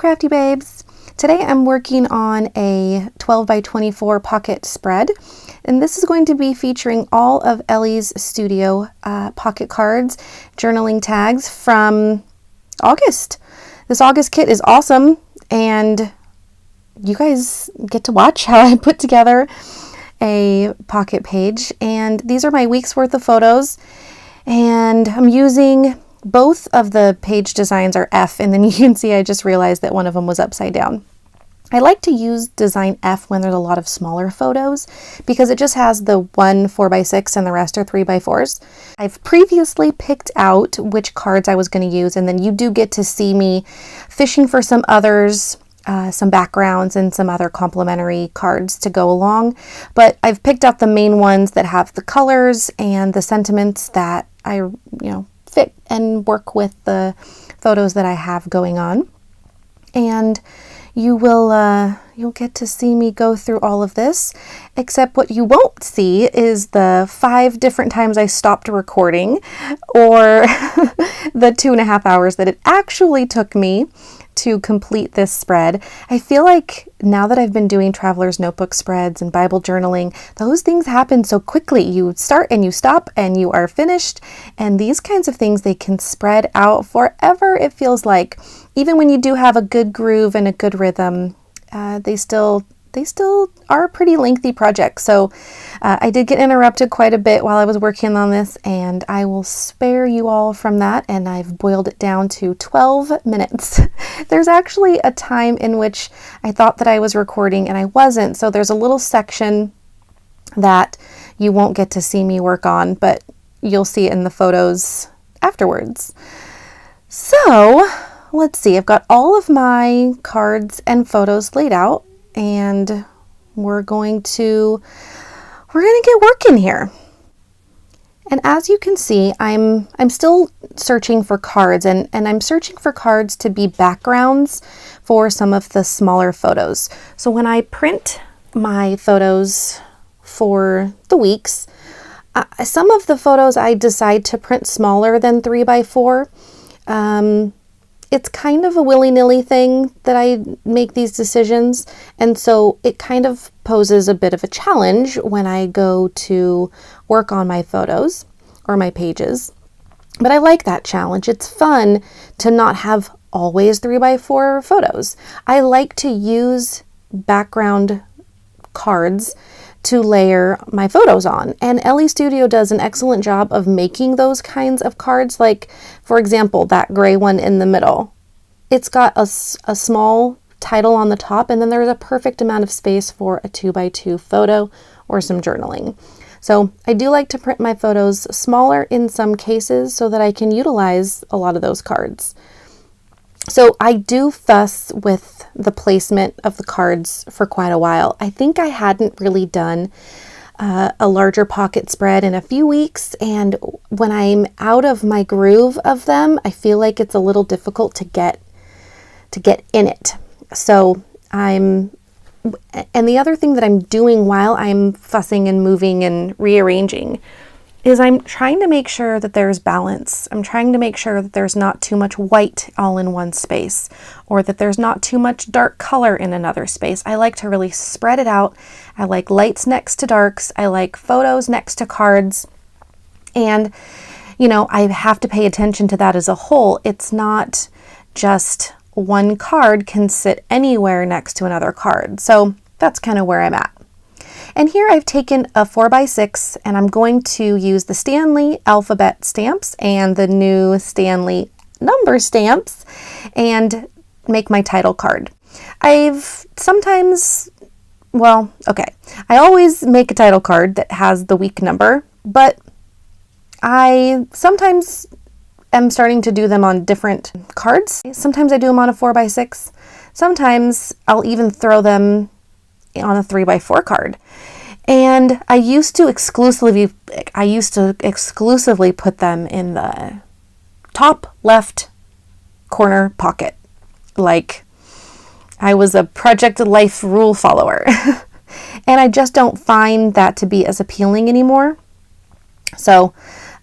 Crafty Babes! Today I'm working on a 12 by 24 pocket spread, and this is going to be featuring all of Elle's Studio pocket cards, journaling tags from August. This August kit is awesome, and you guys get to watch how I put together a pocket page. And these are my week's worth of photos, and I'm using both of the page designs are F, and then you can see I just realized that one of them was upside down. I like to use design F when there's a lot of smaller photos because it just has the one 4x6 and the rest are 3x4s. I've previously picked out which cards I was going to use, and then you do get to see me fishing for some others, some backgrounds and some other complementary cards to go along. But I've picked out the main ones that have the colors and the sentiments that I, fit and work with the photos that I have going on. And you will you'll get to see me go through all of this, except what you won't see is the 5 different times I stopped recording, or the 2.5 hours that it actually took me to complete this spread. I feel like now that I've been doing traveler's notebook spreads and Bible journaling, those things happen so quickly. You start and you stop and you are finished. And these kinds of things, they can spread out forever, it feels like. Even when you do have a good groove and a good rhythm, they still are a pretty lengthy project. So I did get interrupted quite a bit while I was working on this, and I will spare you all from that, and I've boiled it down to 12 minutes. There's actually a time in which I thought that I was recording and I wasn't, so there's a little section that you won't get to see me work on, but you'll see it in the photos afterwards. So let's see, I've got all of my cards and photos laid out, and we're going to get working here. And as you can see, I'm still searching for cards, and I'm searching for cards to be backgrounds for some of the smaller photos. So when I print my photos for the weeks, some of the photos I decide to print smaller than 3x4. It's kind of a willy-nilly thing that I make these decisions, and so it kind of poses a bit of a challenge when I go to work on my photos or my pages. But I like that challenge. It's fun to not have always 3x4 photos. I like to use background cards to layer my photos on, and Elle Studio does an excellent job of making those kinds of cards. Like, for example, that gray one in the middle. It's got a small title on the top, and then there's a perfect amount of space for a 2x2 photo or some journaling. So I do like to print my photos smaller in some cases so that I can utilize a lot of those cards. So I do fuss with the placement of the cards for quite a while. I think I hadn't really done a larger pocket spread in a few weeks, and when I'm out of my groove of them, I feel like it's a little difficult to get in it. So and the other thing that I'm doing while I'm fussing and moving and rearranging is I'm trying to make sure that there's balance. I'm trying to make sure that there's not too much white all in one space, or that there's not too much dark color in another space. I like to really spread it out. I like lights next to darks. I like photos next to cards. And, I have to pay attention to that as a whole. It's not just one card can sit anywhere next to another card. So that's kind of where I'm at. And here I've taken a 4x6, and I'm going to use the Stanley alphabet stamps and the new Stanley number stamps and make my title card. I always make a title card that has the week number, but I sometimes am starting to do them on different cards. Sometimes I do them on a 4x6. Sometimes I'll even throw them on a 3x4 card. And I used to exclusively put them in the top left corner pocket, like I was a Project Life rule follower. And I just don't find that to be as appealing anymore. So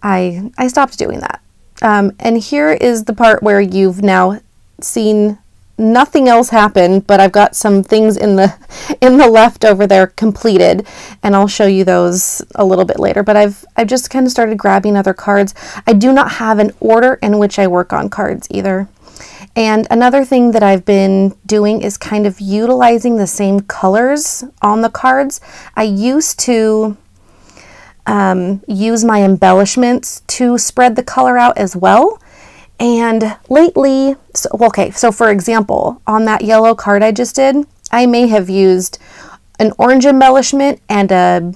I stopped doing that. And here is the part where you've now seen nothing else happened, but I've got some things in the leftover there completed, and I'll show you those a little bit later. But I've just kind of started grabbing other cards. I do not have an order in which I work on cards either. And another thing that I've been doing is kind of utilizing the same colors on the cards. I used to use my embellishments to spread the color out as well. And lately, so for example, on that yellow card I just did, I may have used an orange embellishment and a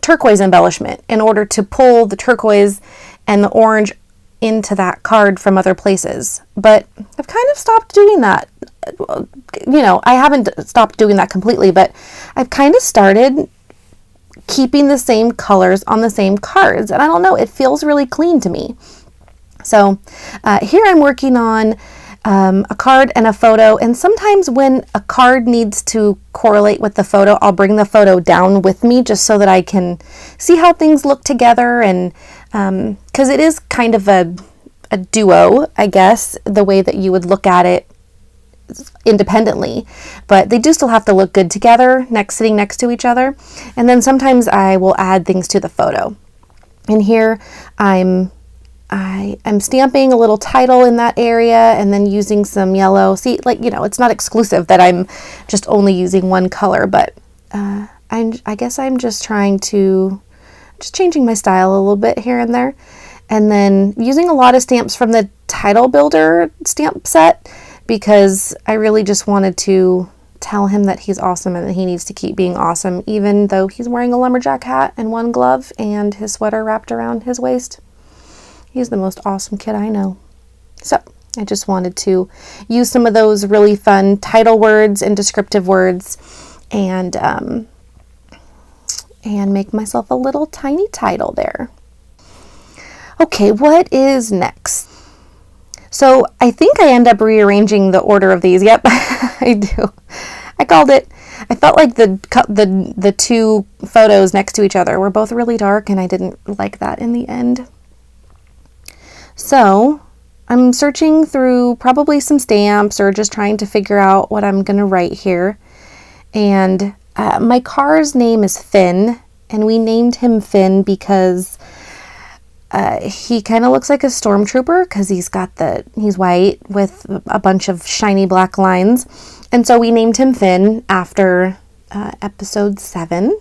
turquoise embellishment in order to pull the turquoise and the orange into that card from other places. But I've kind of stopped doing that. You know, I haven't stopped doing that completely, but I've kind of started keeping the same colors on the same cards. And I don't know, it feels really clean to me. So here I'm working on a card and a photo, and sometimes when a card needs to correlate with the photo, I'll bring the photo down with me just so that I can see how things look together, and because it is kind of a duo, I guess, the way that you would look at it independently, but they do still have to look good together, sitting next to each other. And then sometimes I will add things to the photo. And here I'm stamping a little title in that area and then using some yellow. See, like, you know, it's not exclusive that I'm just only using one color, but I guess I'm just changing my style a little bit here and there. And then using a lot of stamps from the Title Builder stamp set, because I really just wanted to tell him that he's awesome and that he needs to keep being awesome, even though he's wearing a lumberjack hat and one glove and his sweater wrapped around his waist. He's the most awesome kid I know. So I just wanted to use some of those really fun title words and descriptive words and make myself a little tiny title there. Okay, what is next? So I think I end up rearranging the order of these. Yep, I do. I called it. I felt like the two photos next to each other were both really dark, and I didn't like that in the end. So I'm searching through probably some stamps or just trying to figure out what I'm going to write here. And my car's name is Finn, and we named him Finn because he kind of looks like a stormtrooper because he's white with a bunch of shiny black lines. And so we named him Finn after episode 7,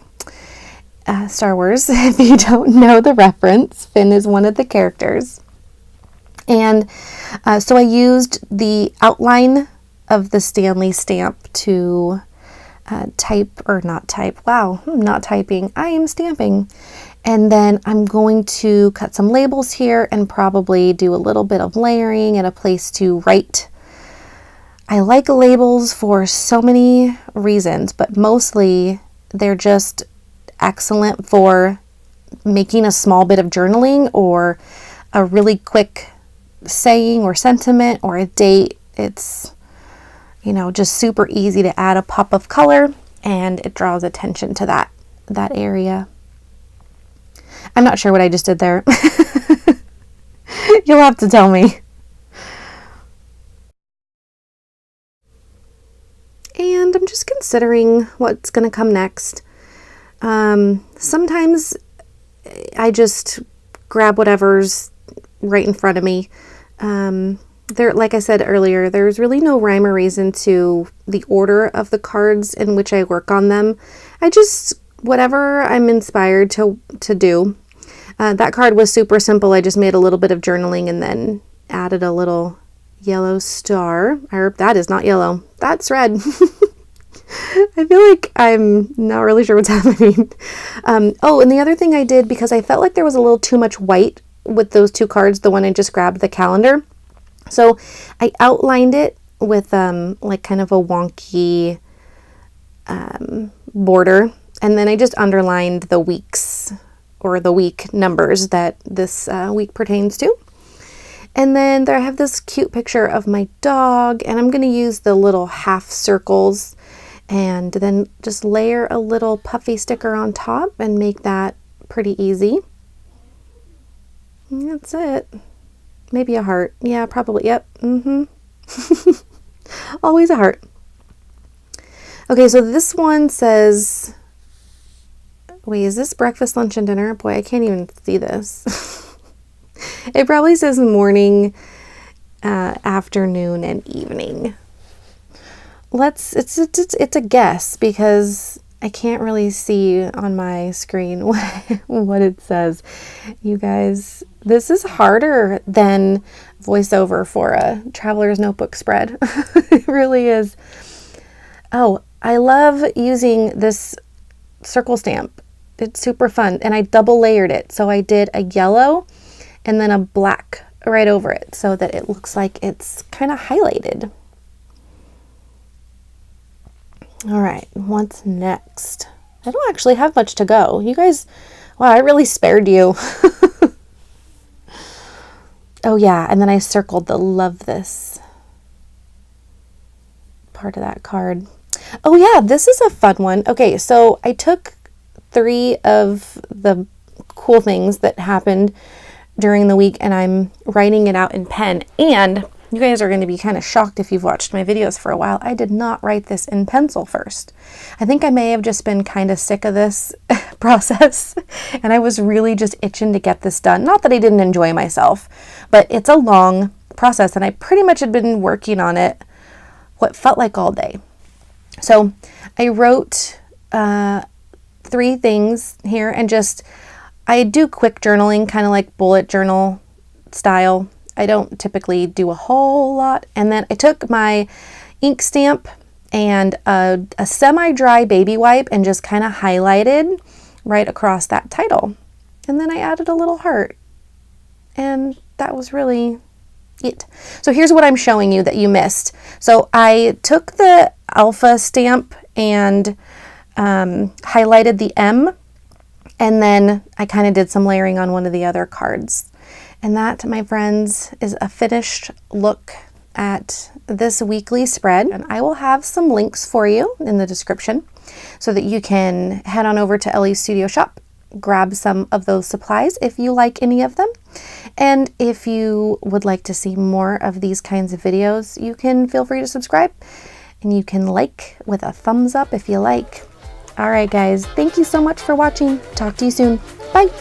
Star Wars. If you don't know the reference, Finn is one of the characters. And so I used the outline of the Stanley stamp to not typing. I am stamping. And then I'm going to cut some labels here and probably do a little bit of layering and a place to write. I like labels for so many reasons, but mostly they're just excellent for making a small bit of journaling or a really quick saying or sentiment or a date. It's, just super easy to add a pop of color, and it draws attention to that area. I'm not sure what I just did there. You'll have to tell me. And I'm just considering what's going to come next. Sometimes I just grab whatever's right in front of me. Like I said earlier, there's really no rhyme or reason to the order of the cards in which I work on them. Whatever I'm inspired to do. That card was super simple. I just made a little bit of journaling and then added a little yellow star. That is not yellow. That's red. I feel like I'm not really sure what's happening. And the other thing I did, because I felt like there was a little too much white with those two cards, the one I just grabbed, the calendar. So I outlined it with like kind of a wonky border. And then I just underlined the weeks or the week numbers that this week pertains to. And then there I have this cute picture of my dog, and I'm going to use the little half circles and then just layer a little puffy sticker on top and make that pretty easy. And that's it. Maybe a heart. Yeah, probably. Yep. Always a heart. Okay, so this one says, wait, is this breakfast, lunch, and dinner? Boy, I can't even see this. It probably says morning, afternoon, and evening. It's a guess because I can't really see on my screen what it says. You guys, this is harder than voiceover for a traveler's notebook spread. It really is. Oh, I love using this circle stamp. It's super fun, and I double layered it. So I did a yellow and then a black right over it so that it looks like it's kind of highlighted. All right, what's next? I don't actually have much to go. You guys, wow, I really spared you. Oh yeah, and then I circled the love this part of that card. Oh yeah, this is a fun one. Okay, so I took 3 of the cool things that happened during the week and I'm writing it out in pen, and you guys are going to be kind of shocked if you've watched my videos for a while. I did not write this in pencil first. I think I may have just been kind of sick of this process and I was really just itching to get this done. Not that I didn't enjoy myself, but it's a long process and I pretty much had been working on it what felt like all day. So I wrote 3 things here and I do quick journaling, kind of like bullet journal style. I don't typically do a whole lot. And then I took my ink stamp and a semi-dry baby wipe and just kind of highlighted right across that title. And then I added a little heart. And that was really it. So here's what I'm showing you that you missed. So I took the alpha stamp and highlighted the M, and then I kind of did some layering on one of the other cards. And that, my friends, is a finished look at this weekly spread. And I will have some links for you in the description so that you can head on over to Elle's Studio Shop, grab some of those supplies if you like any of them. And if you would like to see more of these kinds of videos, you can feel free to subscribe and you can like with a thumbs up if you like. All right, guys, thank you so much for watching. Talk to you soon. Bye.